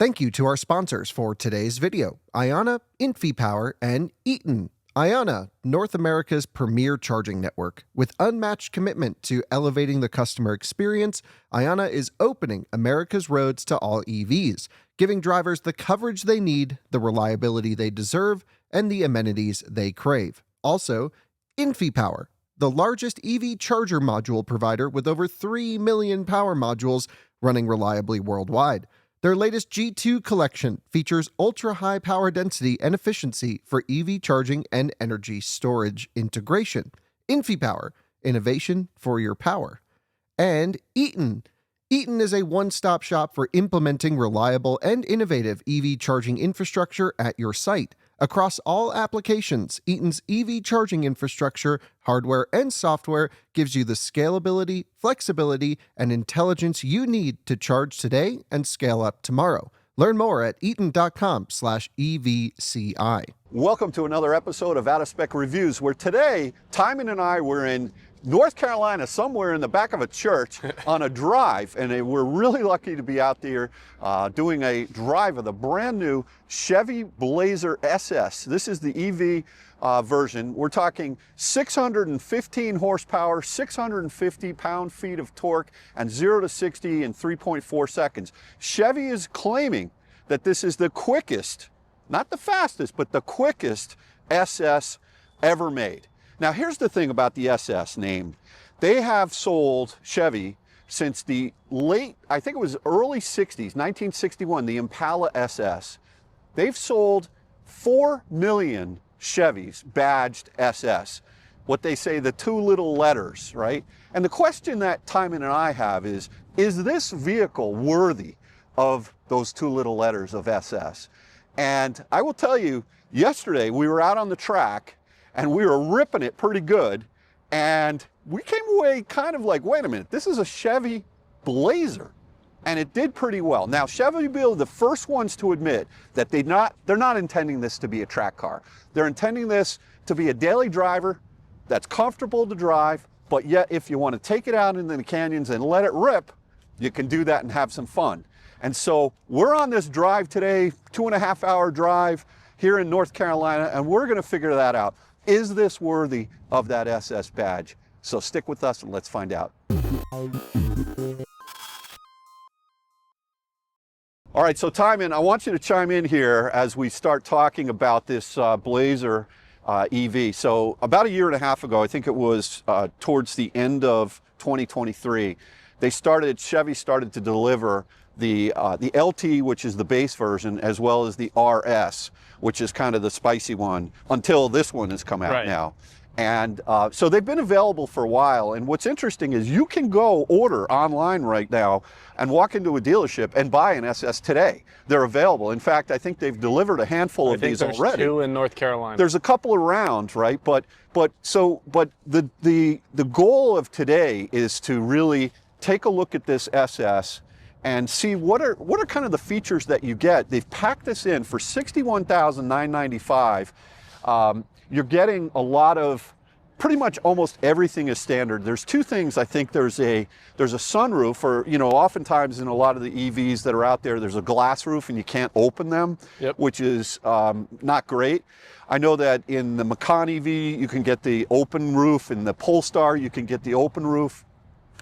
Thank you to our sponsors for today's video, Ionna, InfyPower, and Eaton. Ionna, North America's premier charging network. With unmatched commitment to elevating the customer experience, Ionna is opening America's roads to all EVs, giving drivers the coverage they need, the reliability they deserve, and the amenities they crave. Also, InfyPower, the largest EV charger module provider with over 3 million power modules running reliably worldwide. Their latest G2 collection features ultra-high power density and efficiency for EV charging and energy storage integration. InfyPower, innovation for your power. And Eaton. Eaton is a one-stop shop for implementing reliable and innovative EV charging infrastructure at your site. Across all applications, Eaton's EV charging infrastructure, hardware, and software gives you the scalability, flexibility, and intelligence you need to charge today and scale up tomorrow. Learn more at eaton.com/EVCI. Welcome to another episode of Out of Spec Reviews, where today, Tijmen and I were in North Carolina, somewhere in the back of a church on a drive, and we're really lucky to be out there doing a drive of the brand new Chevy Blazer SS. This is the EV version. We're talking 615 horsepower, 650 pound-feet of torque, and 0 to 60 in 3.4 seconds. Chevy is claiming that this is the quickest, not the fastest, but the quickest SS ever made. Now, here's the thing about the SS name. They have sold, Chevy, since the late, I think it was early 60s, 1961, the Impala SS. They've sold 4 million Chevys badged SS. What they say, the two little letters, right? And the question that Tijmen and I have is this vehicle worthy of those two little letters of SS? And I will tell you, yesterday we were out on the track and we were ripping it pretty good, and we came away kind of like, wait a minute, this is a Chevy Blazer, and it did pretty well. Now, Chevy will be the first ones to admit that they're not intending this to be a track car. They're intending this to be a daily driver that's comfortable to drive, but yet if you want to take it out into the canyons and let it rip, you can do that and have some fun. And so we're on this drive today, 2.5 hour drive here in North Carolina, and we're going to figure that out. Is this worthy of that SS badge? So stick with us and let's find out. All right, so Tijmen, I want you to chime in here as we start talking about this Blazer EV. So about 1.5 years ago, I think it was towards the end of 2023, Chevy started to deliver the LT, which is the base version, as well as the RS, which is kind of the spicy one, until this one has come out now. And so they've been available for a while. And what's interesting is you can go order online right now and walk into a dealership and buy an SS today. They're available. In fact, I think they've delivered a handful of these already. There's 2 in North Carolina. There's a couple around, right? But the goal of today is to really take a look at this SS and see what are kind of the features that you get. They've packed this in for $61,995. You're getting a lot of, pretty much almost everything is standard. There's 2 things. I think there's a sunroof, or, you know, oftentimes in a lot of the EVs that are out there, there's a glass roof and you can't open them, which is not great. I know that in the Macan EV, you can get the open roof. In the Polestar, you can get the open roof.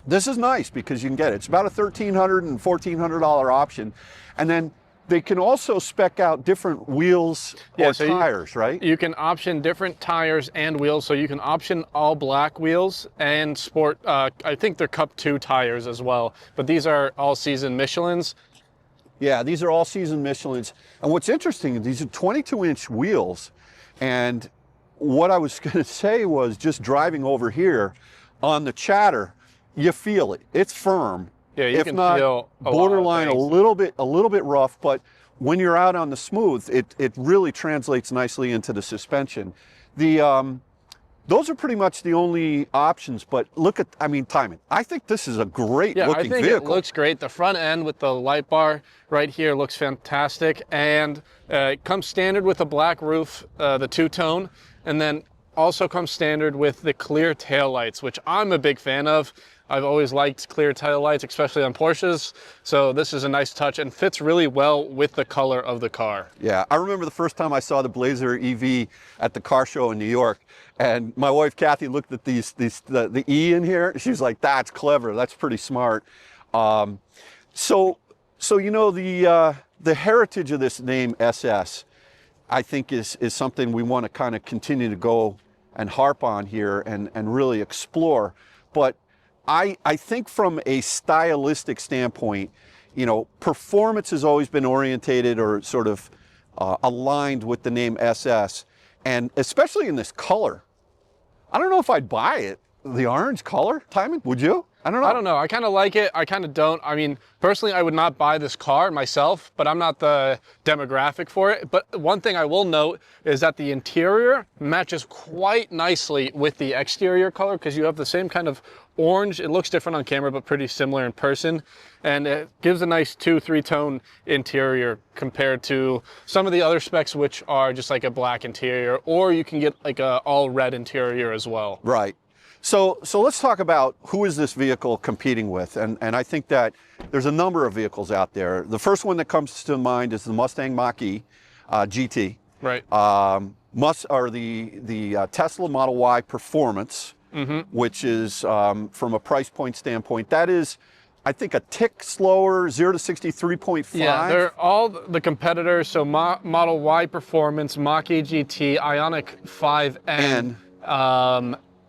This is nice because you can get it. It's about a $1,300 and $1,400 option. And then they can also spec out different wheels or tires, right? You can option different tires and wheels. So you can option all black wheels and sport, I think they're Cup 2 tires as well. But these are all-season Michelins. Yeah, these are all-season Michelins. And what's interesting is these are 22-inch wheels. And what I was going to say was, just driving over here on the Chatter, you feel it. It's firm. Yeah, you can feel borderline a little bit rough, but when you're out on the smooth, it really translates nicely into the suspension. Those are pretty much the only options, but look at, Tijmen, I think this is a great looking vehicle. It looks great. The front end with the light bar right here looks fantastic, and it comes standard with a black roof, the two-tone, and then also comes standard with the clear taillights, which I'm a big fan of. I've always liked clear tail lights, especially on Porsches. So this is a nice touch and fits really well with the color of the car. Yeah, I remember the first time I saw the Blazer EV at the car show in New York, and my wife Kathy looked at the E in here. She was like, "That's clever. That's pretty smart." So you know, the heritage of this name SS, I think is something we want to kind of continue to go and harp on here and really explore. But I think from a stylistic standpoint, you know, performance has always been orientated or sort of aligned with the name SS, and especially in this color. I don't know if I'd buy it, the orange color. Tijmen, would you? I don't know. I don't know. I kind of like it. I kind of don't. I mean, personally, I would not buy this car myself, but I'm not the demographic for it. But one thing I will note is that the interior matches quite nicely with the exterior color, because you have the same kind of orange. It looks different on camera, but pretty similar in person. And it gives a nice 2-3 tone interior compared to some of the other specs, which are just like a black interior, or you can get like a all red interior as well. Right. So let's talk about who is this vehicle competing with, and I think that there's a number of vehicles out there. The first one that comes to mind is the Mustang Mach-E GT, right? The Tesla Model Y Performance, which is from a price point standpoint, that is, I think, a tick slower, 0 to 60, 3.5. Yeah, they're all the competitors. So Model Y Performance, Mach-E GT, Ioniq 5N.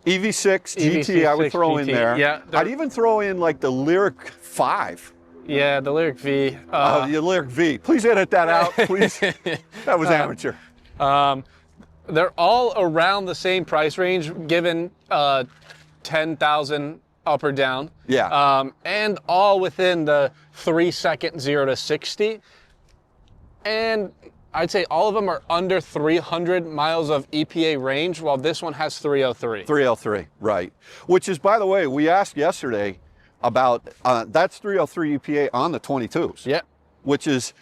EV6 GT, I would throw in there. Yeah, I'd even throw in like the Lyric 5. Yeah, the Lyric V. The Lyric V. Please edit that out, please. That was amateur. They're all around the same price range, given 10,000 up or down. Yeah. And all within the 3-second 0 to 60. And I'd say all of them are under 300 miles of EPA range, while this one has 303. 303, right. Which is, by the way, we asked yesterday about, that's 303 EPA on the 22s. Yeah. Which is,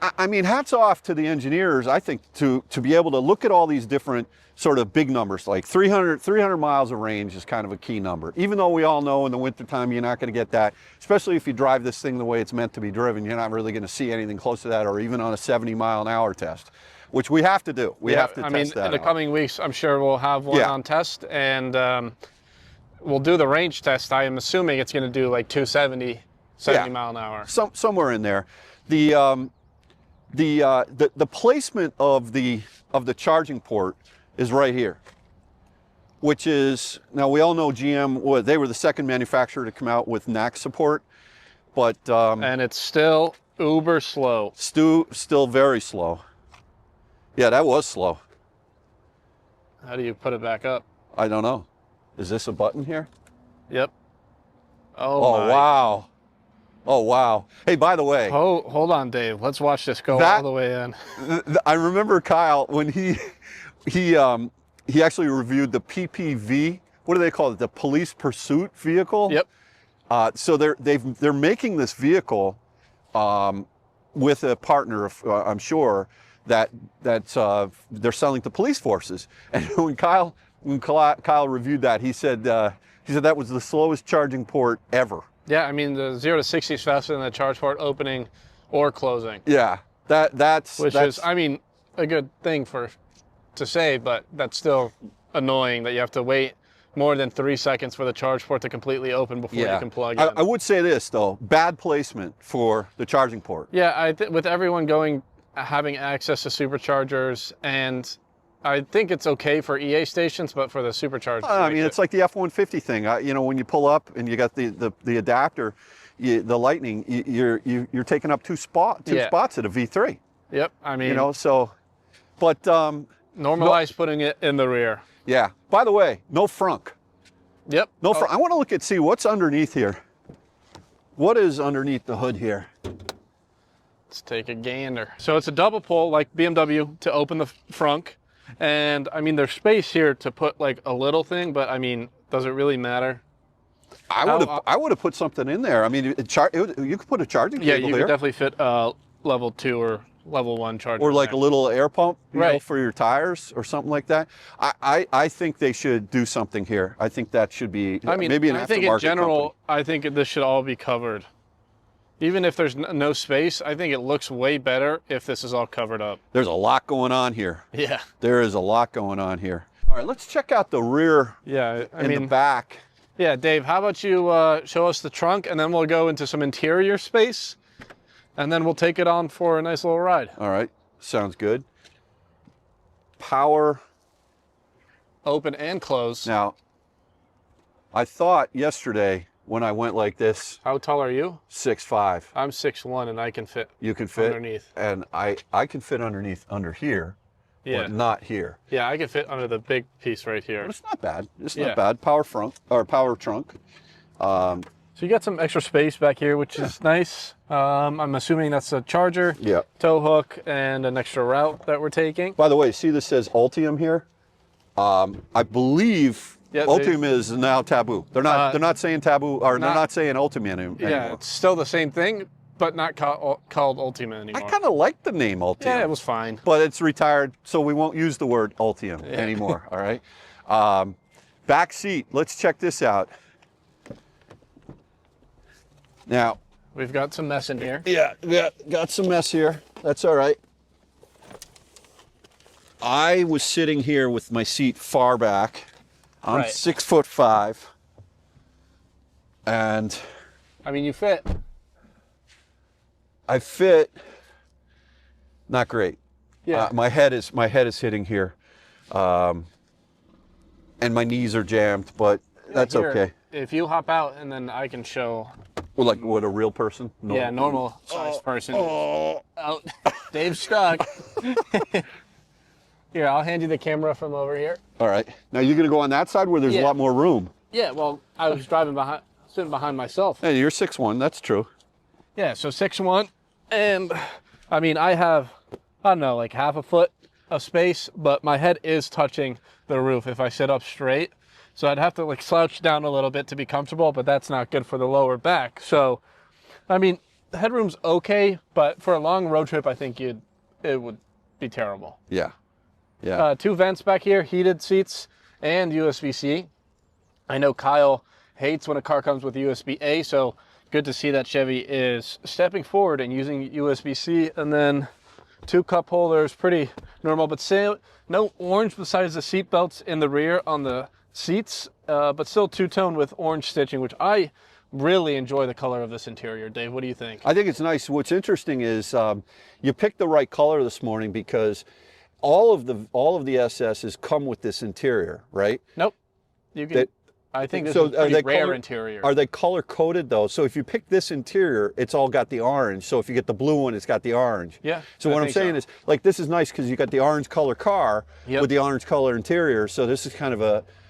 I mean, hats off to the engineers, I think, to be able to look at all these different sort of big numbers, like 300 miles of range is kind of a key number. Even though we all know in the wintertime you're not going to get that, especially if you drive this thing the way it's meant to be driven, you're not really going to see anything close to that, or even on a 70-mile-an-hour test, which we have to do. We have to test that. I mean, in the coming weeks, I'm sure we'll have one on test, and we'll do the range test. I am assuming it's going to do like 270, 70 mile an hour. Somewhere in there. The placement of the charging port is right here, which is, now we all know GM, they were the second manufacturer to come out with NAC support, but and it's still uber slow. Still very slow. Yeah, that was slow. How do you put it back up? I don't know. Is this a button here? Yep. Oh wow. Oh wow. Hey, by the way. Oh, hold on, Dave. Let's watch this go all the way in. I remember Kyle when he actually reviewed the PPV. What do they call it? The police pursuit vehicle. Yep. So they're making this vehicle with a partner, I'm sure, that they're selling to police forces. And when Kyle reviewed that, he said that was the slowest charging port ever. Yeah, I mean the 0 to 60 is faster than the charge port opening or closing. Yeah, that's I mean, a good thing to say, but that's still annoying that you have to wait more than 3 seconds for the charge port to completely open before you can plug in. I would say this though, bad placement for the charging port. Yeah, with everyone having access to superchargers, and I think it's okay for EA stations, but for the superchargers. I mean, it's like the F-150 thing. You know, when you pull up and you got the adapter, the Lightning, you're taking up two spots at a V3. Yep. I mean, you know, so, but normalize putting it in the rear. Yeah. By the way, no frunk. Yep. No frunk. I want to see what's underneath here. What is underneath the hood here? Let's take a gander. So it's a double pull like BMW to open the frunk. And I mean, there's space here to put like a little thing, but I mean, does it really matter? I would have put something in there. I mean, you could put a charging cable you there. could definitely fit level 2 or level 1 charger. Or like a little air pump, you know, Right. for your tires or something like that. I think they should do something here. I think that should be maybe an I think aftermarket in general, company. I think this should all be covered. Even if there's no space, I think it looks way better if this is all covered up. There's a lot going on here. Yeah. There is a lot going on here. All right, let's check out the rear Yeah, and the back. Yeah, Dave, how about you show us the trunk, and then we'll go into some interior space, and then we'll take it on for a nice little ride. All right, sounds good. Power. Open and close. Now, I thought yesterday when I went like this, How tall are you? 6'5". I'm 6'1", and I can fit You can fit underneath. and I can fit underneath under here, Yeah. but not here. Yeah, I can fit under the big piece right here. But it's not bad. It's Yeah. not bad. Power front or power trunk. So you got some extra space back here, which is nice. I'm assuming that's a charger, Yeah. tow hook, and an extra route that we're taking. By the way, see this says Ultium here. I believe Yeah, Ultium is now taboo. They're not saying taboo, or they're not- not saying Ultium anymore. Yeah, it's still the same thing, but not called Ultimate anymore. I kind of like the name Ultium. Yeah, it was fine. But it's retired, so we won't use the word Ultium anymore. All right. Back seat. Let's check this out. Now, We've got some mess in here. yeah, got some mess here. That's all right. I was sitting here with my seat far back. I'm Right. 6'5", and I mean, you fit. I fit. Not great. Yeah. My head is hitting here, and my knees are jammed, but that's Here, okay. If you hop out, and then I can show. Well, like what a real person. Yeah, normal size person. Oh, Dave's stuck. Here, I'll hand you the camera from over here. All right. Now you're gonna go on that side where there's a Yeah. lot more room. Yeah, well, I was sitting behind myself. Hey, you're 6'1". That's true. Yeah, so 6'1", and I mean, I have, I don't know, like half a foot of space, but my head is touching the roof if I sit up straight. So I'd have to like slouch down a little bit to be comfortable, but that's not good for the lower back. So, I mean, the headroom's okay, but for a long road trip, I think it would be terrible. Yeah. Yeah. 2 vents back here, heated seats, and USB-C. I know Kyle hates when a car comes with USB-A, so good to see that Chevy is stepping forward and using USB-C. And then 2 cup holders, pretty normal, but still no orange besides the seat belts in the rear on the seats, but still two-tone with orange stitching, which I really enjoy the color of this interior. Dave, what do you think? I think it's nice. What's interesting is you picked the right color this morning because all of the SSs come with this interior, right? Nope. You can. I think this So is pretty rare color, interior. Are they color coded though? So if you pick this interior, it's all got the orange. So if you get the blue one, it's got the orange. Yeah, So I what I'm think saying so. is, like, this is nice because you got the orange color car Yep. with the orange color interior. So this is kind of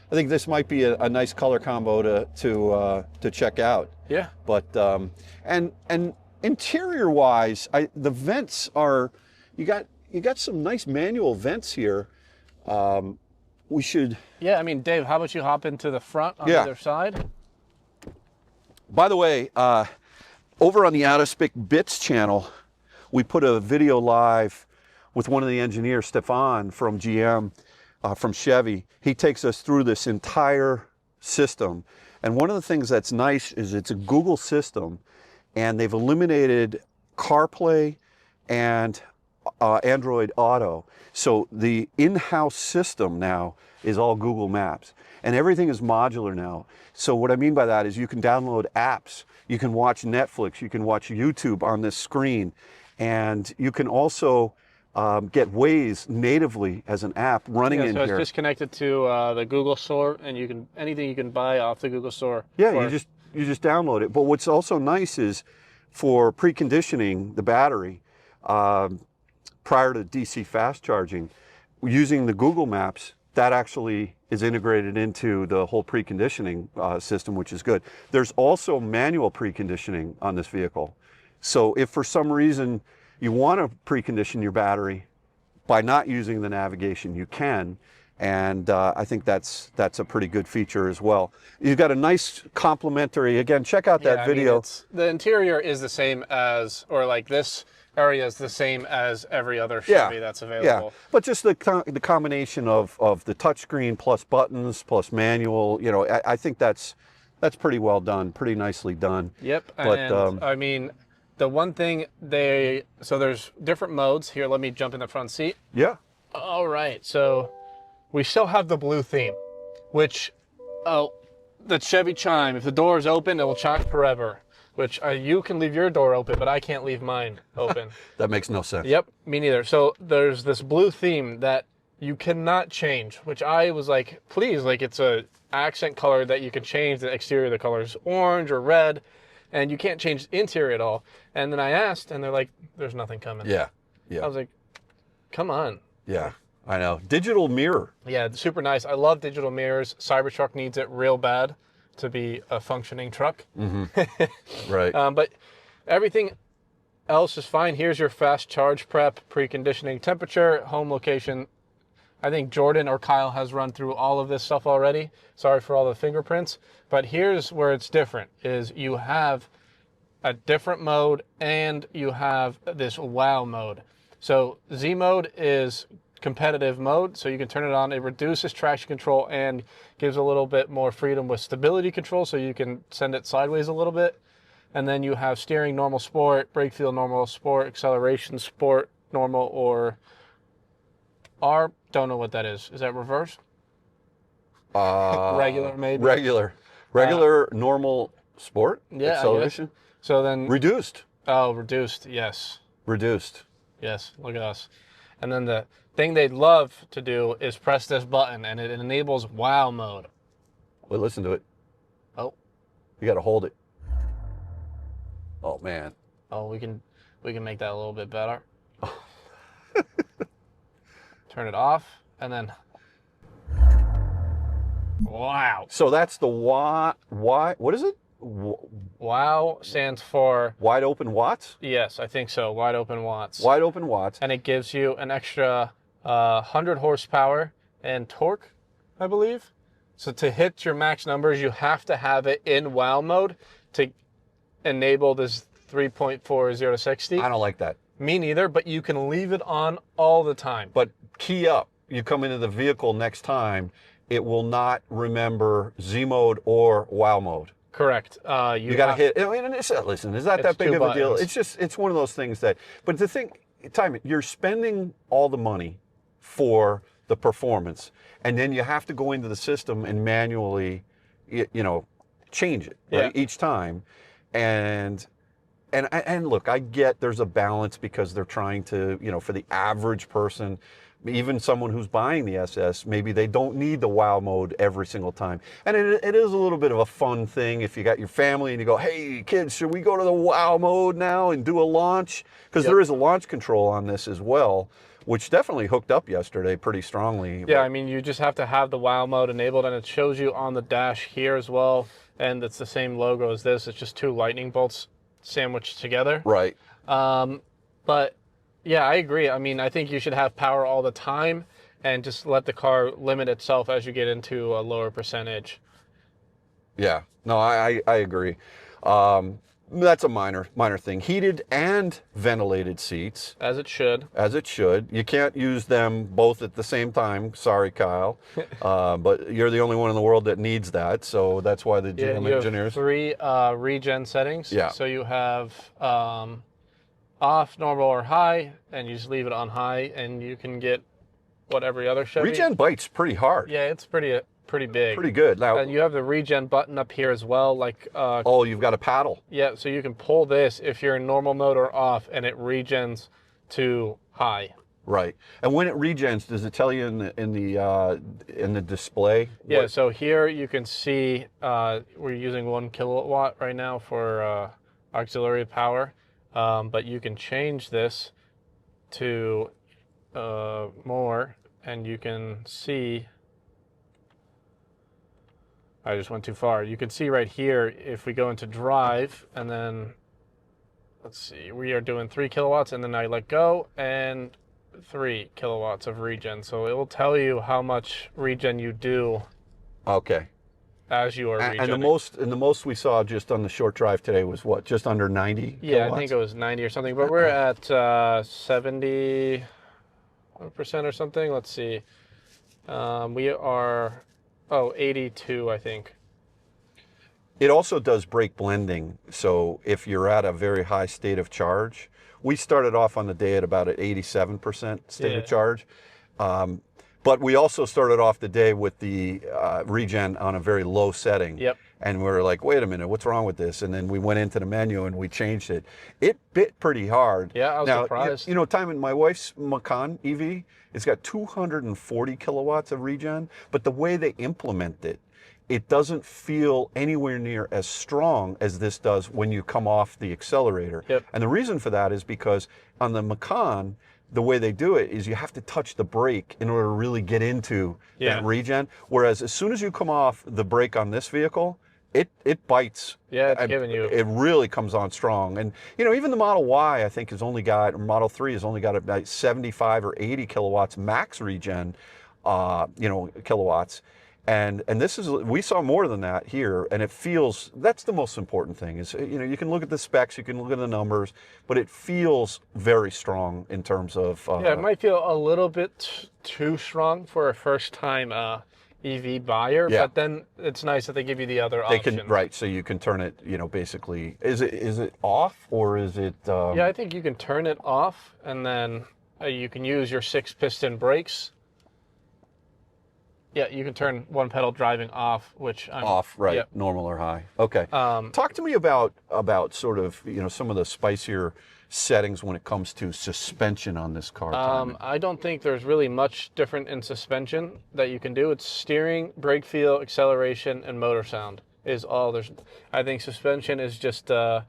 I think this might be a nice color combo to check out. Yeah. But and interior wise, the vents are, you got some nice manual vents here. We should. Yeah, I mean, Dave, how about you hop into the front on Yeah. either side? By the way, over on the Out of Spec Bits channel, we put a video live with one of the engineers, Stefan from GM, from Chevy. He takes us through this entire system. And one of the things that's nice is it's a Google system, and they've eliminated CarPlay and Android Auto. So the in-house system now is all Google Maps, and everything is modular now. So what I mean by that is you can download apps, you can watch Netflix, you can watch YouTube on this screen, and you can also get Waze natively as an app running in So here. it's just connected to the Google Store, and you can anything you can buy off the Google Store. Yeah, for- you just download it. But what's also nice is for preconditioning the battery prior to DC fast charging, using the Google Maps, that actually is integrated into the whole preconditioning system, which is good. There's also manual preconditioning on this vehicle. So if for some reason you want to precondition your battery by not using the navigation, you can. And I think that's a pretty good feature as well. You've got a nice complementary, again, check out that I mean, video. the interior is the same as, or like this area is the same as every other Chevy that's available. Yeah, but just the combination of the touchscreen plus buttons plus manual, you know, I think that's pretty well done, pretty nicely done. Yep, But and I mean, the one thing so there's different modes. Here, let me jump in the front seat. yeah, All right, so we still have the blue theme, which, the Chevy chime, if the door is open, it will chime forever. Which you can leave your door open, but I can't leave mine open. that makes no sense. Yep, me neither. So there's this blue theme that you cannot change, which I was like, please, like it's a accent color that you can change the exterior of the colors, orange or red, and you can't change the interior at all. And then I asked, and they're like, there's nothing coming. Yeah, yeah. I was like, come on. Yeah, I know. Digital mirror. Yeah, super nice. I love digital mirrors. Cybertruck needs it real bad to be a functioning truck. Mm-hmm. Right. But everything else is fine. Here's your fast charge prep, preconditioning temperature, home location. I think Jordan or Kyle has run through all of this stuff already. Sorry for all the fingerprints. But here's where it's different, is you have a different mode and you have this wow mode. So Z mode is competitive mode, so you can turn it on. It reduces traction control and gives a little bit more freedom with stability control, so you can send it sideways a little bit. And then you have steering normal sport, brake feel normal sport, acceleration sport normal, or R, don't know what that is. Is that reverse? Regular maybe? Regular normal sport? Yeah, acceleration? So then... Reduced. Oh, reduced, yes. Reduced. Yes, look at us. And then the thing they'd love to do is press this button, and it enables wow mode. Wait, listen to it. Oh. You got to hold it. Oh, man. Oh, we can make that a little bit better. Turn it off, and then... Wow. So that's the what is it? Wow stands for... Wide open watts? Yes, I think so. Wide open watts. Wide open watts. And it gives you an extra 100 horsepower and torque, I believe. So to hit your max numbers, you have to have it in wow mode to enable this 3.40 to 60. I don't like that. Me neither, but you can leave it on all the time. But key up. You come into the vehicle next time, it will not remember Z mode or wow mode. Correct. You got to hit. I mean, listen, is that big of a deal? It's one of those things that. But the thing, Tijmen, you're spending all the money for the performance, and then you have to go into the system and manually, change it right, each time, and look, I get there's a balance because they're trying to, for the average person. Even someone who's buying the SS, maybe they don't need the wow mode every single time. And it is a little bit of a fun thing if you got your family and you go, hey, kids, should we go to the wow mode now and do a launch? Because there is a launch control on this as well, which definitely hooked up yesterday pretty strongly. Yeah, I mean, you just have to have the wow mode enabled, and it shows you on the dash here as well. And it's the same logo as this. It's just two lightning bolts sandwiched together. Right. But... yeah, I agree. I mean, I think you should have power all the time and just let the car limit itself as you get into a lower percentage. Yeah, no, I agree. That's a minor thing. Heated and ventilated seats. As it should. As it should. You can't use them both at the same time. Sorry, Kyle. But you're the only one in the world that needs that. So that's why the engineers. You have 3 regen settings. Yeah. So you have off, normal, or high, and you just leave it on high, and you can get what every other Chevy. Regen bites pretty hard. Yeah, it's pretty big. Pretty good. Now, and you have the regen button up here as well. Like oh, you've got a paddle. Yeah, so you can pull this if you're in normal mode or off, and it regens to high. Right. And when it regens, does it tell you in the display? Yeah. So here you can see we're using 1 kilowatt right now for auxiliary power. But you can change this to more, and you can see, I just went too far. You can see right here, if we go into drive, and then, let's see, we are doing 3 kilowatts, and then I let go, and 3 kilowatts of regen. So it will tell you how much regen you do. Okay. as you are regenning. And the most we saw just on the short drive today was what, just under 90 Yeah, kilowatts? I think it was 90 or something, but we're at 70% or something. Let's see. We are, 82, I think. It also does brake blending. So if you're at a very high state of charge, we started off on the day at about an 87% state of charge. But we also started off the day with the regen on a very low setting. Yep. And we were like, wait a minute, what's wrong with this? And then we went into the menu and we changed it. It bit pretty hard. Yeah, I was surprised. You know, Tijmen, my wife's Macan EV, it's got 240 kilowatts of regen, but the way they implement it, it doesn't feel anywhere near as strong as this does when you come off the accelerator. Yep. And the reason for that is because on the Macan, the way they do it is you have to touch the brake in order to really get into that regen. Whereas as soon as you come off the brake on this vehicle, it bites. Yeah, it's giving you. It really comes on strong. And, you know, even the Model Y, I think, has only got, or Model 3 has only got about 75 or 80 kilowatts max regen, kilowatts. And this is, we saw more than that here, and it feels, that's the most important thing is, you know, you can look at the specs, you can look at the numbers, but it feels very strong in terms of... yeah, it might feel a little bit too strong for a first-time EV buyer, but then it's nice that they give you the other option. Right, so you can turn it, you know, basically, is it off, or is it... Yeah, I think you can turn it off, and then you can use your 6-piston brakes. Yeah, you can turn one pedal driving off, which I'm... Off, right, yep. Normal or high. Okay. Talk to me about sort of, you know, some of the spicier settings when it comes to suspension on this car. I don't think there's really much different in suspension that you can do. It's steering, brake feel, acceleration, and motor sound is all there's... I think suspension is just a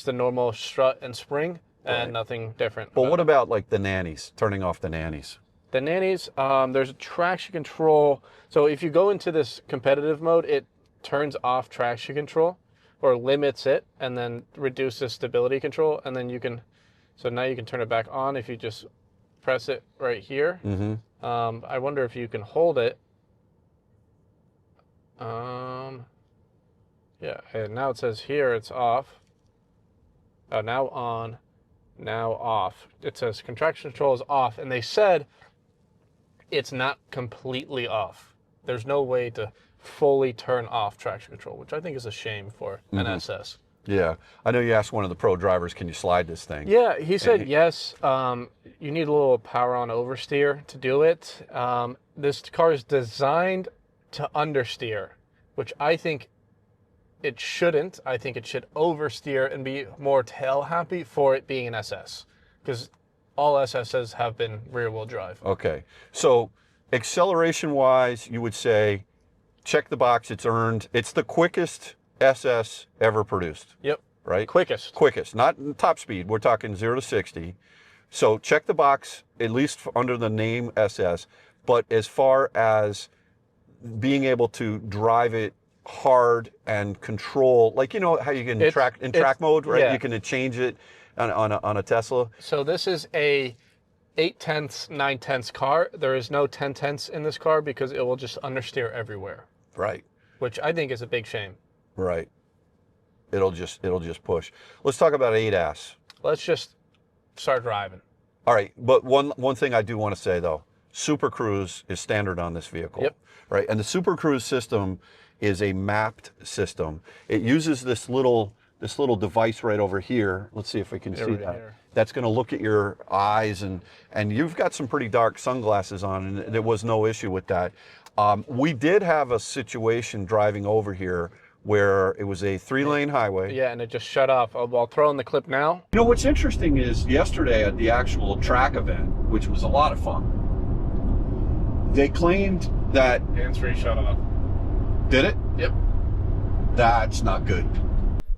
normal strut and spring, and nothing different. But what about like the nannies, turning off the nannies? The nannies, there's a traction control. So if you go into this competitive mode, it turns off traction control or limits it and then reduces stability control. And then you can, so now you can turn it back on if you just press it right here. Mm-hmm. I wonder if you can hold it. Yeah, and now it says here it's off. Now on, now off. It says traction control is off. And they said, it's not completely off. There's no way to fully turn off traction control, which I think is a shame for an SS. Yeah, I know you asked one of the pro drivers, can you slide this thing? Yeah, he said yes. You need a little power on oversteer to do it. This car is designed to understeer, which I think it shouldn't. I think it should oversteer and be more tail happy for it being an SS, because all SSs have been rear-wheel drive. Okay, so acceleration-wise, you would say, check the box, it's earned. It's the quickest SS ever produced. Yep. Right? Quickest. Quickest, not top speed. We're talking 0 to 60. So check the box, at least under the name SS. But as far as being able to drive it hard and control, like, you know how you can track mode, right? Yeah. You can change it on a Tesla. So this is a 8/10, 9/10 car. There is no 10/10 in this car because it will just understeer everywhere. Right. Which I think is a big shame. Right. It'll just push. Let's talk about ADAS. Let's just start driving. All right, but one thing I do want to say though, Super Cruise is standard on this vehicle. Yep. Right, and the Super Cruise system is a mapped system. It uses this little device right over here. Let's see if we can see that. Here. That's going to look at your eyes, and you've got some pretty dark sunglasses on, and there was no issue with that. We did have a situation driving over here where it was a 3-lane highway. Yeah, and it just shut off. I'll throw in the clip now. You know, what's interesting is yesterday at the actual track event, which was a lot of fun, they claimed that... Hands-free shut off. Did it? Yep. That's not good.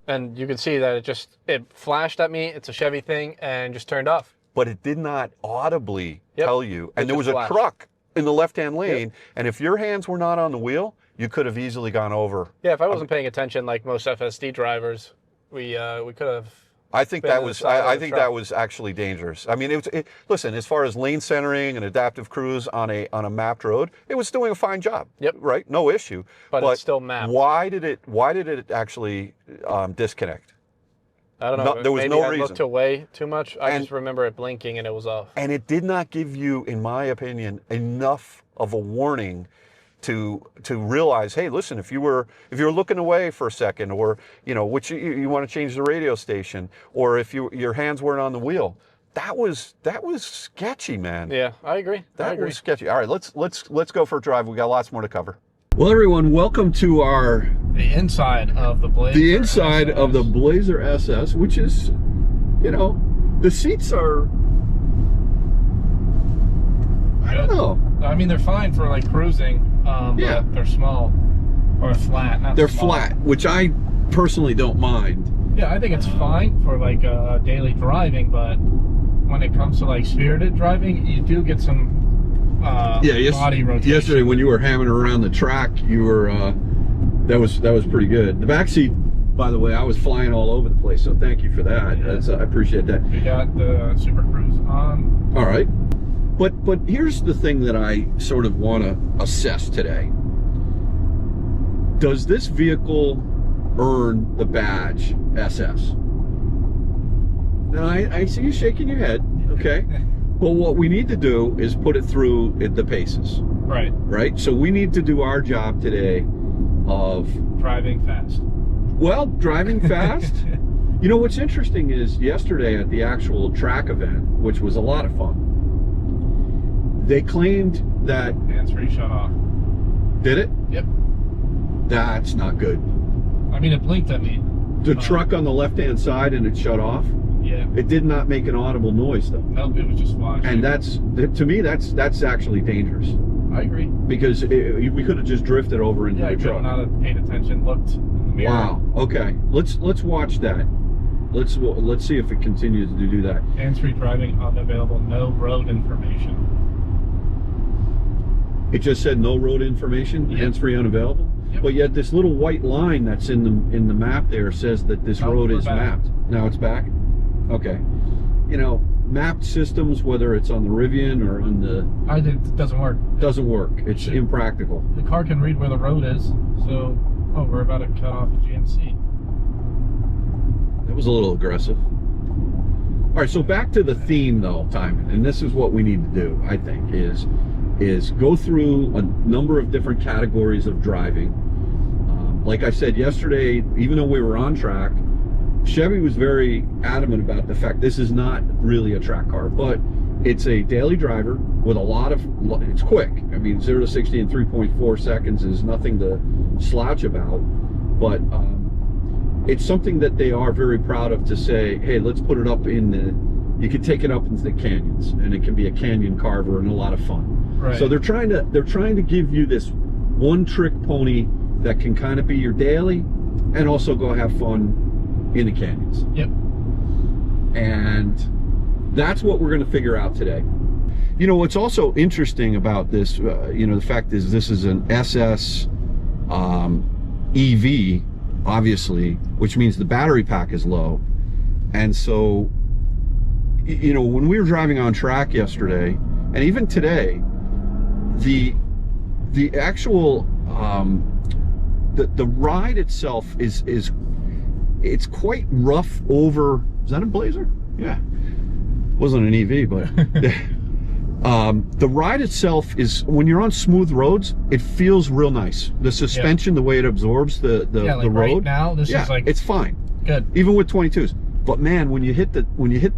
And you can see that it flashed at me. It's a Chevy thing and just turned off. But it did not audibly tell you. And there was flashed. a truck in the left-hand lane, and if your hands were not on the wheel, you could have easily gone over. Yeah, if I wasn't paying attention like most FSD drivers, we could have I think been that to the was side of I the think truck. that was actually dangerous. I mean, listen, as far as lane centering and adaptive cruise on a mapped road, it was doing a fine job. Yep. Right, no issue. But it's still mapped. Why did it actually disconnect? I don't know. There was maybe no I reason. looked away too much. I And- just remember it blinking and it was off. And it did not give you, in my opinion, enough of a warning to realize, hey, listen, if you were looking away for a second, or which you want to change the radio station, or if your hands weren't on the wheel, that was sketchy, man. Yeah, I agree. That was sketchy. All right, let's go for a drive. We got lots more to cover. Well, everyone, welcome to The inside of the Blazer. the inside SS. of the Blazer SS, which is, the seats are, I don't know. I mean, they're fine for like cruising. Yeah. But they're small or flat. Not They're small. flat, which I personally don't mind. Yeah, I think it's fine for like daily driving, but when it comes to like spirited driving, you do get some body rotation. Yesterday when you were hammering around the track, you were that was pretty good. The back seat, by the way, I was flying all over the place, so thank you for that. Yeah. I appreciate that. We got the Super Cruise on. All right, but here's the thing that I sort of want to assess today. Does this vehicle earn the badge SS? Now I see you shaking your head, okay? But what we need to do is put it through the paces. Right? So we need to do our job today of Driving fast. driving fast. What's interesting is yesterday at the actual track event, which was a lot of fun, they claimed that... Hands-free shut off. Did it? Yep. That's not good. I mean, it blinked at me. The truck on the left-hand side and it shut off. Yeah. It did not make an audible noise though. Nope, it was just flashing. And to me, that's actually dangerous. I agree. Because we could have just drifted over into Yeah, I the could truck. not have paid attention, looked in the mirror. Wow. Okay. Let's watch that. Let's see if it continues to do that. Hands-free driving unavailable, no road information. It just said no road information, Yep. hands-free unavailable. Yep. But yet this little white line that's in the map there says that this road we're is back. mapped. Now it's back. Okay. Mapped systems, whether it's on the Rivian or on the, I think it doesn't work. doesn't work. It's impractical. The car can read where the road is, so we're about to cut off a GMC. That was a little aggressive. All right, so back to the theme though, Tijmen, and this is what we need to do, I think, is go through a number of different categories of driving. Like I said yesterday, even though we were on track, Chevy was very adamant about the fact this is not really a track car, but it's a daily driver with a lot of, it's quick. I mean, 0 to 60 in 3.4 seconds is nothing to slouch about, but it's something that they are very proud of to say, hey, let's put it up you can take it up into the canyons, and it can be a canyon carver and a lot of fun. Right. So they're trying to give you this one trick pony that can kind of be your daily and also go have fun in the canyons. Yep. And that's what we're going to figure out today. What's also interesting about this, the fact is this is an SS EV, obviously, which means the battery pack is low. And so, when we were driving on track yesterday, and even today, the actual the ride itself is it's quite rough over. Is that a Blazer? Yeah, wasn't an EV, but the ride itself is, when you're on smooth roads, it feels real nice. The suspension, the way it absorbs the like road. right now, this is like it's fine. Good. Even with 22s. But man, when you hit the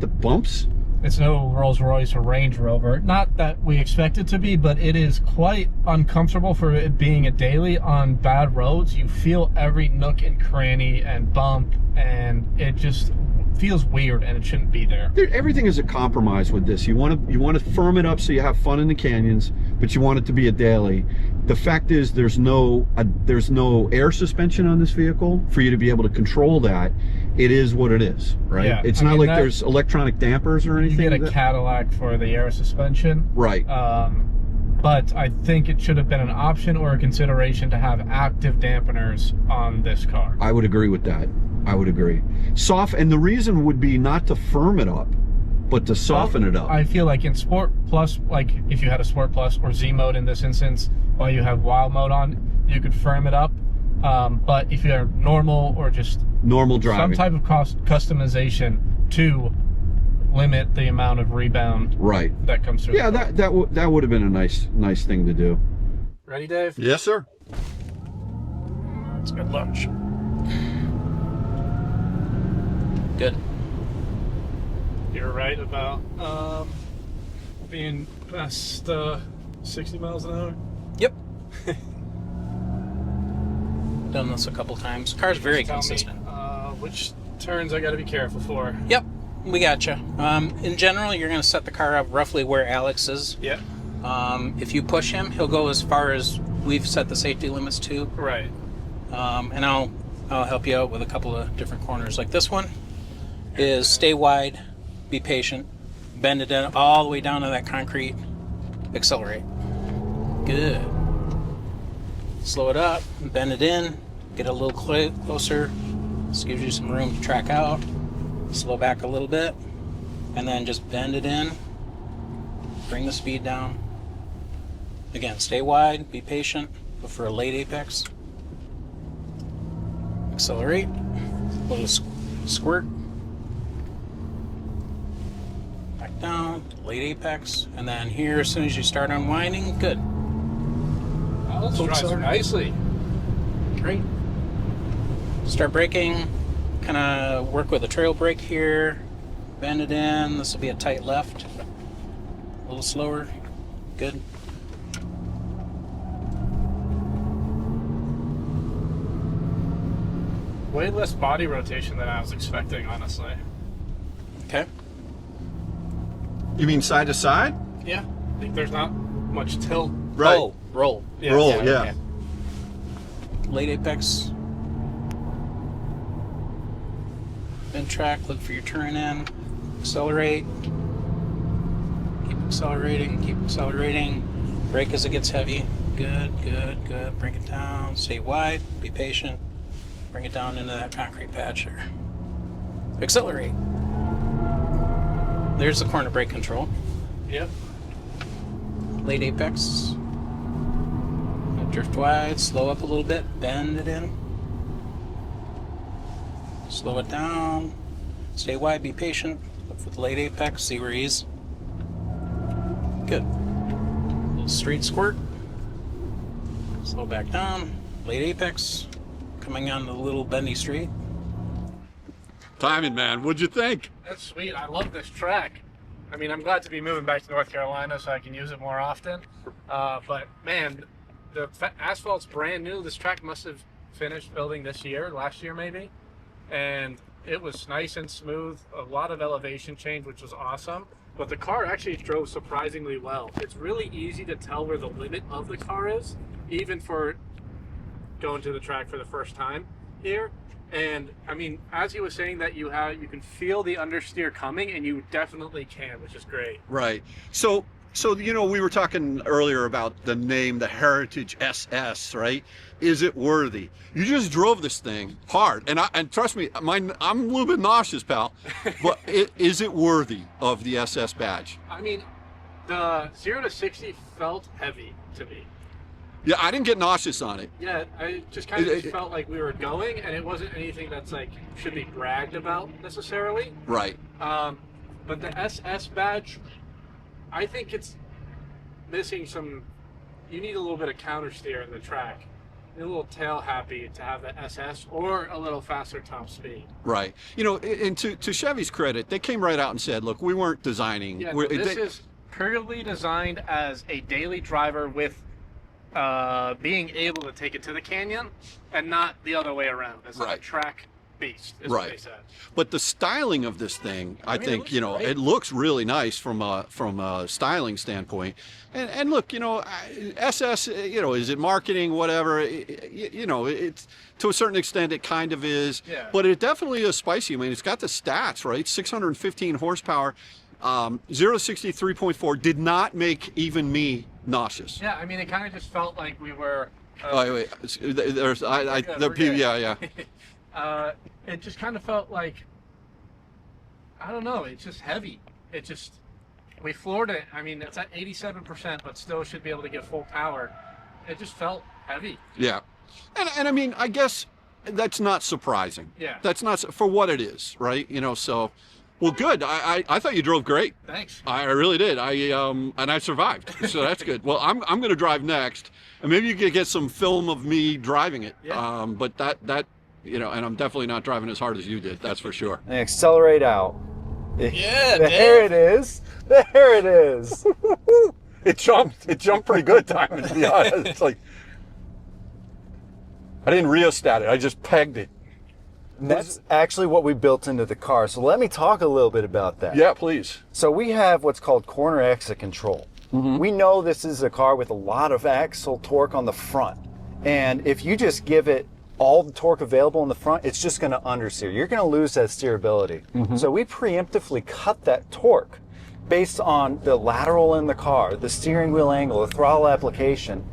bumps, it's no Rolls Royce or Range Rover. Not that we expect it to be, but it is quite uncomfortable for it being a daily on bad roads. You feel every nook and cranny and bump, and it just feels weird, and it shouldn't be there. Everything is a compromise with this. You want to firm it up so you have fun in the canyons, but you want it to be a daily. The fact is, there's no air suspension on this vehicle for you to be able to control that. It is what it is, right? Yeah, It's not like there's electronic dampers or anything. You get a Cadillac for the air suspension, right? But I think it should have been an option or a consideration to have active dampeners on this car. I would agree with that. I would agree. And the reason would be not to firm it up, but to soften it up. I feel like in Sport Plus, like if you had a Sport Plus or Z mode in this instance, while you have Wild mode on, you could firm it up. But if you're normal or just normal driving, some type of customization to limit the amount of rebound that comes through. Yeah, that would have been a nice thing to do. Ready, Dave? Yes, sir. It's good lunch. Good. You're right about being past 60 miles an hour. Yep. Done this a couple times. Car's very consistent. Which turns I got to be careful for. Yep, we gotcha. In general, you're going to set the car up roughly where Alex is. Yeah. If you push him, he'll go as far as we've set the safety limits to. Right. And I'll help you out with a couple of different corners. Like this one is stay wide, be patient, bend it in all the way down to that concrete, accelerate. Good. Slow it up, bend it in, get a little closer. This gives you some room to track out. Slow back a little bit, and then just bend it in. Bring the speed down. Again, stay wide, be patient, but for a late apex. Accelerate, a little squirt. Back down, late apex, and then here, as soon as you start unwinding, good. Oh, this drives nicely. Great. Start braking, kind of work with a trail brake here, bend it in. This will be a tight left, a little slower. Good. Way less body rotation than I was expecting, honestly. Okay. You mean side to side? Yeah. I think there's not much tilt. Right. Oh, roll. Yeah. Roll, yeah. Okay. Late apex. Bend track, look for your turn in. Accelerate. Keep accelerating, keep accelerating. Brake as it gets heavy. Good, good, good. Bring it down. Stay wide, be patient. Bring it down into that concrete patch there. Accelerate. There's the corner brake control. Yep. Late apex. Drift wide, slow up a little bit, bend it in. Slow it down. Stay wide, be patient. Look for the late apex, see where he is. Good. A little straight squirt. Slow back down. Late apex. Coming on the little bendy straight. Tijmen, man, what'd you think? That's sweet. I love this track. I mean, I'm glad to be moving back to North Carolina so I can use it more often. But man, the asphalt's brand new. This track must have finished building last year maybe. And it was nice and smooth, a lot of elevation change, which was awesome. But the car actually drove surprisingly well. It's really easy to tell where the limit of the car is, even for going to the track for the first time here. And I mean, as he was saying that you can feel the understeer coming, and you definitely can, which is great. Right. So you know, we were talking earlier about the name, the Heritage SS, right? Is it worthy? You just drove this thing hard, and trust me, I'm a little bit nauseous, pal. But is it worthy of the SS badge? I mean, the 0 to 60 felt heavy to me. Yeah, I didn't get nauseous on it. Yeah, I just kind of felt like we were going, and it wasn't anything that's like should be bragged about necessarily. Right. But the SS badge, I think it's missing some. You need a little bit of counter steer in the track. You need a little tail happy to have the SS or a little faster top speed. Right. You know, and to Chevy's credit, they came right out and said, "Look, we weren't designing." Yeah, this is purely designed as a daily driver with being able to take it to the canyon, and not the other way around. It's like a track beast, is what they said. But the styling of this thing, I think, you know, great. it looks really nice from a styling standpoint. And look, you know, SS, you know, is it marketing, whatever? You know, it's to a certain extent it kind of is. Yeah. But it definitely is spicy. I mean, it's got the stats, right? 615 horsepower, 0 to 60, 3.4. Did not make even me nauseous. Yeah, I mean, it kind of just felt like we were. Wait. There's, we're good. yeah. It just kind of felt like, I don't know, it's just heavy. We floored it. I mean, it's at 87%, but still should be able to get full power. It just felt heavy. Yeah. And I mean, I guess that's not surprising. Yeah. That's not for what it is, right? You know, so, well, good. I thought you drove great. Thanks. I really did. And I survived, so that's good. Well, I'm going to drive next, and maybe you could get some film of me driving it. Yeah. But that you know, and I'm definitely not driving as hard as you did. That's for sure. And accelerate out. Yeah, There it is. There it is. It jumped pretty good, Tijmen, to be honest. It's like I didn't rheostat it. I just pegged it. And that's actually what we built into the car. So let me talk a little bit about that. Yeah, please. So we have what's called corner exit control. We know this is a car with a lot of axle torque on the front. And if you just give it all the torque available in the front, it's just going to understeer. You're going to lose that steerability. So we preemptively cut that torque based on the lateral in the car, the steering wheel angle, the throttle application,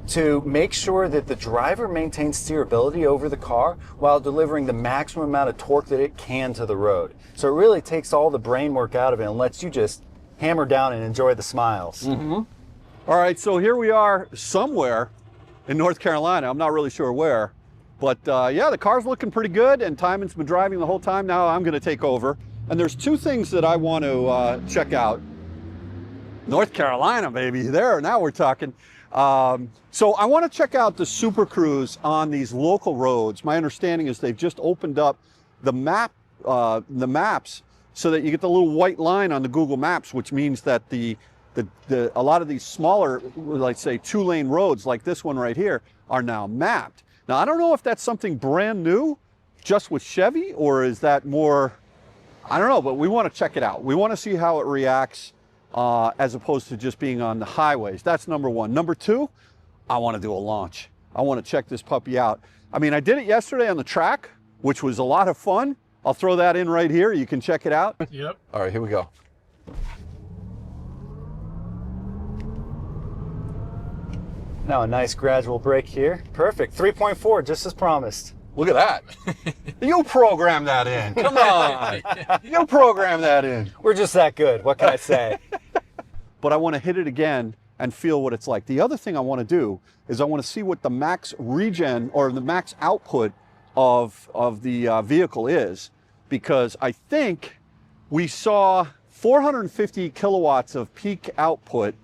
to make sure that the driver maintains steerability over the car while delivering the maximum amount of torque that it can to the road. So it really takes all the brain work out of it and lets you just hammer down and enjoy the smiles. All right, so here we are somewhere in North Carolina. I'm not really sure where, but yeah, the car's looking pretty good, and Tijmen's been driving the whole time. Now I'm going to take over, and there's two things that I want to check out. North Carolina, baby. There, now we're talking. So I want to check out the Super Cruise on these local roads. My understanding is they've just opened up the maps so that you get the little white line on the Google Maps, which means that a lot of these smaller, like say 2-lane roads like this one right here are now mapped. Now, I don't know if that's something brand new just with Chevy, or is that more, I don't know, but we want to check it out. We want to see how it reacts as opposed to just being on the highways. That's number one. Number two, I want to do a launch. I want to check this puppy out. I mean, I did it yesterday on the track, which was a lot of fun. I'll throw that in right here. You can check it out. Yep. All right, here we go. Now a nice gradual brake here. Perfect. 3.4, just as promised. Look at that. You program that in. Come on. You program that in. We're just that good. What can I say? But I want to hit it again and feel what it's like. The other thing I want to do is I want to see what the max regen or the max output of the vehicle is, because I think we saw 450 kilowatts of peak output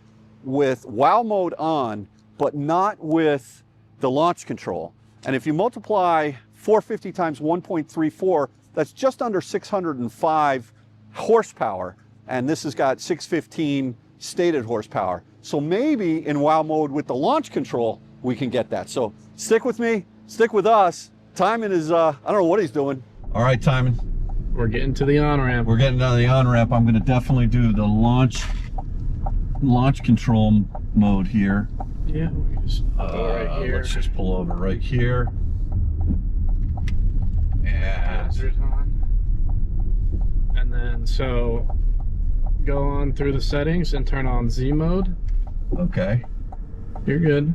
with WOW mode on, but not with the launch control. And if you multiply 450 times 1.34, that's just under 605 horsepower. And this has got 615 stated horsepower. So maybe in WOW mode with the launch control, we can get that. So stick with me, stick with us. Tijmen is, I don't know what he's doing. All right, Tijmen. We're getting to the on-ramp. We're getting down the on-ramp. I'm going to definitely do the launch control mode here. Yeah, we can just right here. Let's just pull over right here. And Hazards on. And then so go on through the settings and turn on Z mode. okay. You're good.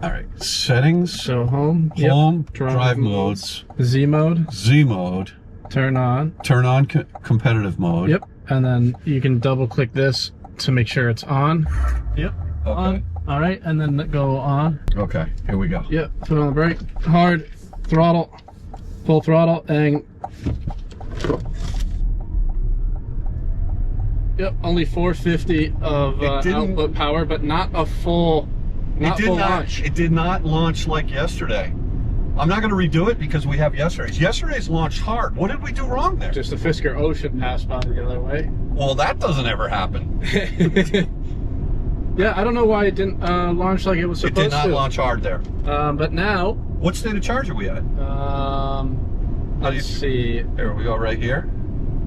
All right. Settings, So home. home, Yep. drive modes, Z mode. Z mode, Turn on. turn on competitive mode. Yep. And then you can double click this to make sure it's on. Yep. Okay. On. All right. And then go on. Okay. Here we go. Yep. Put on the brake. Hard. Throttle. Full throttle. And yep. Only 450 of output power, but not a full. Not full launch. It did not launch like yesterday. I'm not going to redo it because we have yesterday's. Yesterday's launched hard. What did we do wrong there? Just the Fisker Ocean passed by the other way. Well, that doesn't ever happen. Yeah, I don't know why it didn't launch like it was supposed to. It did not launch hard there. But now, What state of charge are we at? let's see. There we go, right here.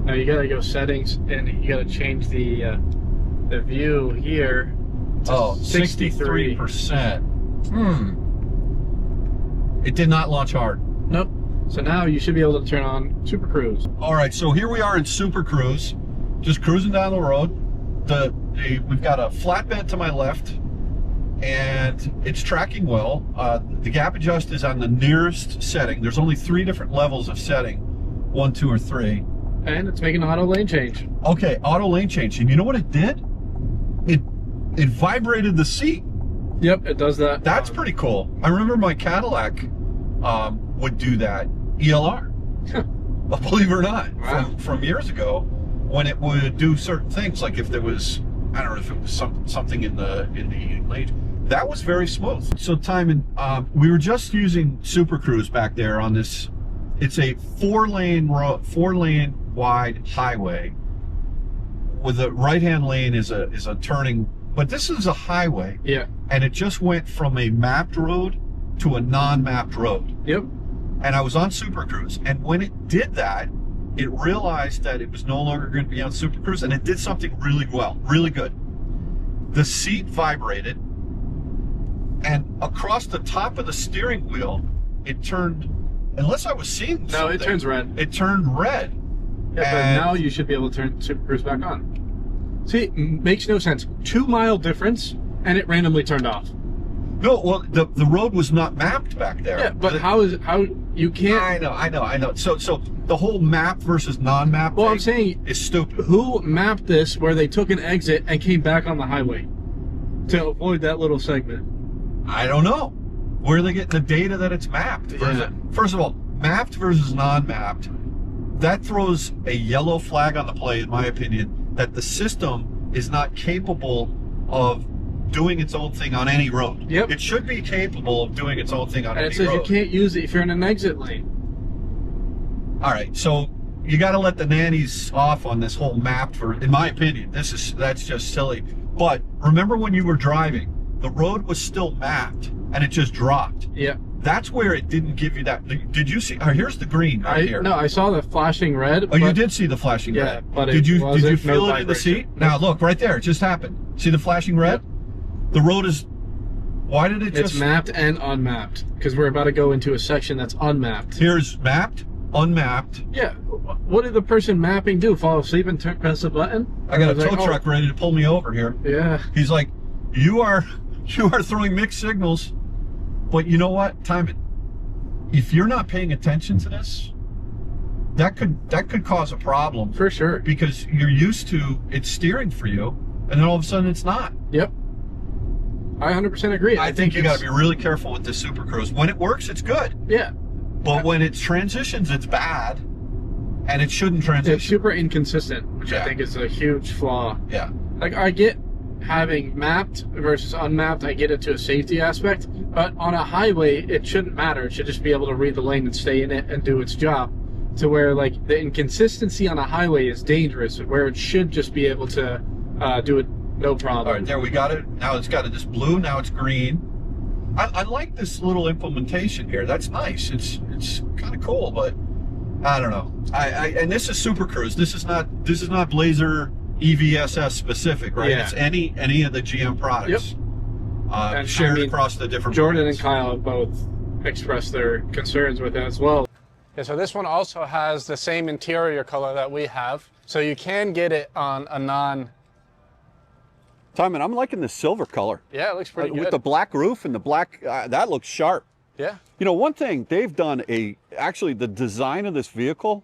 Now you gotta go settings, and you gotta change the view here to Oh, 63. 63%. It did not launch hard. Nope. So now you should be able to turn on Super Cruise. All right, so here we are in Super Cruise, just cruising down the road. We've got a flatbed to my left, and it's tracking well. The gap adjust is on the nearest setting. There's only 3 different levels of setting, 1, 2, or 3. And it's making auto lane change. Okay, auto lane change. And you know what it did? It vibrated the seat. Yep, it does that. That's pretty cool. I remember my Cadillac would do that, ELR. Believe it or not, Wow. from years ago, when it would do certain things, like if there was, I don't know if it was something in the lane. That was very smooth. So Tijmen, we were just using Super Cruise back there on this. It's a 4-lane wide highway with a right-hand lane is a turning, but this is a highway. Yeah. And it just went from a mapped road to a non-mapped road. Yep. And I was on Super Cruise, and when it did that, it realized that it was no longer going to be on Super Cruise, and it did something really well, really good. The seat vibrated, and across the top of the steering wheel, it turned, unless I was seeing something. No, it turns red. It turned red. Yeah, but now you should be able to turn Super Cruise back on. See, it makes no sense. 2 mile difference, and it randomly turned off. No, well, the road was not mapped back there. Yeah, but how you can't? I know. So the whole map versus non-map Well, thing I'm saying is stupid. Who mapped this where they took an exit and came back on the highway to avoid that little segment? I don't know. Where are they getting the data that it's mapped? Yeah. First of all, mapped versus non-mapped, that throws a yellow flag on the play, in my opinion, that the system is not capable of doing its own thing on any road. Yep. It should be capable of doing its own thing on And any it says road. you can't use it if you're in an exit lane. All right, so you got to let the nannies off on this whole mapped in my opinion. That's just silly. But remember when you were driving, the road was still mapped and it just dropped. Yeah. That's where it didn't give you that. Did you see? Here's the green right here. No, I saw the flashing red. Oh, you did see the flashing yeah, red. but did you no feel it in the seat? Now look right there. It just happened. See the flashing red? Yep. The road is. Why did it just? It's mapped and unmapped because we're about to go into a section that's unmapped. Here's mapped, unmapped. Yeah. What did the person mapping do? Fall asleep and press the button? I got a was tow like, truck ready to pull me over here. Yeah. He's like, you are throwing mixed signals, but you know what, Tijmen? If you're not paying attention to this, that could cause a problem For sure. because you're used to it steering for you, and then all of a sudden it's not. Yep. I 100% agree. I think you got to be really careful with this Super Cruise. When it works, it's good, Yeah. but when it transitions, it's bad, and it shouldn't transition. It's super inconsistent, which I Yeah. think is a huge flaw. Yeah. Like, I get having mapped versus unmapped, I get it to a safety aspect, but on a highway, it shouldn't matter. It should just be able to read the lane and stay in it and do its job. To where, like, the inconsistency on a highway is dangerous, where it should just be able to do it no problem. All right, there we got it. Now it's got this blue. Now it's green. I like this little implementation here. That's nice. It's kind of cool, but I don't know. And this is Super Cruise. This is not Blazer EVSS specific, right? Yeah. It's any of the GM products. And, shared I mean, across the different Jordan brands. and Kyle have both expressed their concerns with it as well. Yeah, so this one also has the same interior color that we have, so you can get it on a non. Tijmen, I'm liking the silver color. Yeah, it looks pretty good. With the black roof and the black, that looks sharp. Yeah. You know, one thing, they've done actually the design of this vehicle,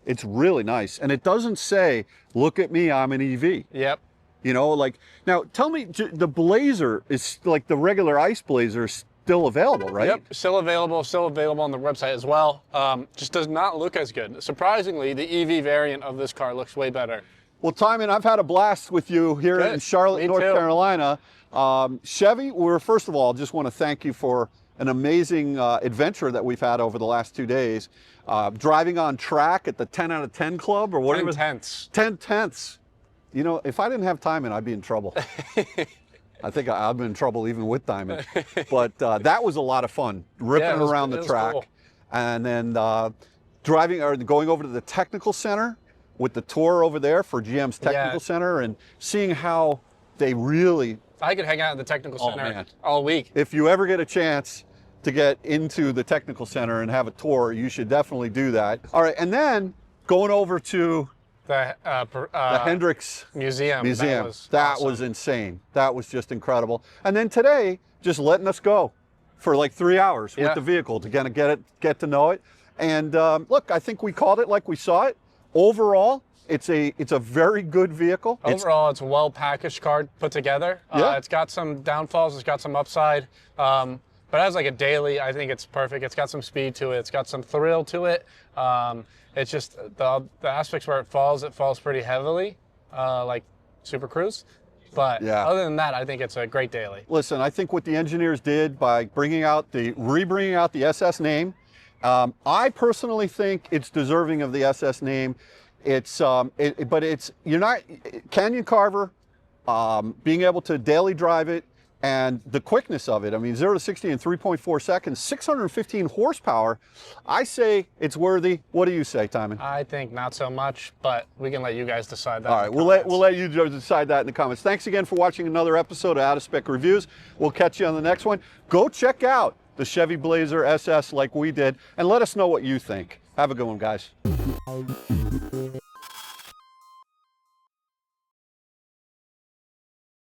it's really nice. And it doesn't say, look at me, I'm an EV. Yep. You know, like, now tell me, the Blazer is like the regular ICE Blazer is still available, right? Yep, still available on the website as well. Just does not look as good. Surprisingly, the EV variant of this car looks way better. Well, Tijmen, I've had a blast with you here Good. in Charlotte, Me North too. Carolina. Chevy, first of all, just want to thank you for an amazing adventure that we've had over the last 2 days. Driving on track at the 10 out of 10 club or whatever. 10 tenths. 10 tenths. You know, if I didn't have Tijmen, I'd be in trouble. I think I'd be in trouble even with Tijmen. But that was a lot of fun, ripping around the track. Cool. And then going over to the technical center with the tour over there for GM's technical center and seeing how they really... I could hang out at the technical center man. all week. If you ever get a chance to get into the technical center and have a tour, you should definitely do that. All right, and then going over to the Hendrix museum. That was insane. That was just incredible. And then today, just letting us go for like 3 hours with the vehicle to kind of get to know it. And look, I think we called it like we saw it. Overall, it's a very good vehicle. Overall, it's a well packaged car put together. It's got some downfalls. It's got some upside. But as like a daily, I think it's perfect. It's got some speed to it. It's got some thrill to it. It's just the aspects where it falls pretty heavily, like Super Cruise. But other than that, I think it's a great daily. Listen, I think what the engineers did by rebringing out the SS name, I personally think it's deserving of the SS name. But you're not Canyon Carver, being able to daily drive it. And the quickness of it, I mean, 0 to 60 in 3.4 seconds, 615 horsepower. I say it's worthy. What do you say, Tijmen? I think not so much, but we can let you guys decide that. All right, we'll let you decide that in the comments. Thanks again for watching another episode of Out of Spec Reviews. We'll catch you on the next one. Go check out the Chevy Blazer SS like we did, and let us know what you think. Have a good one, guys.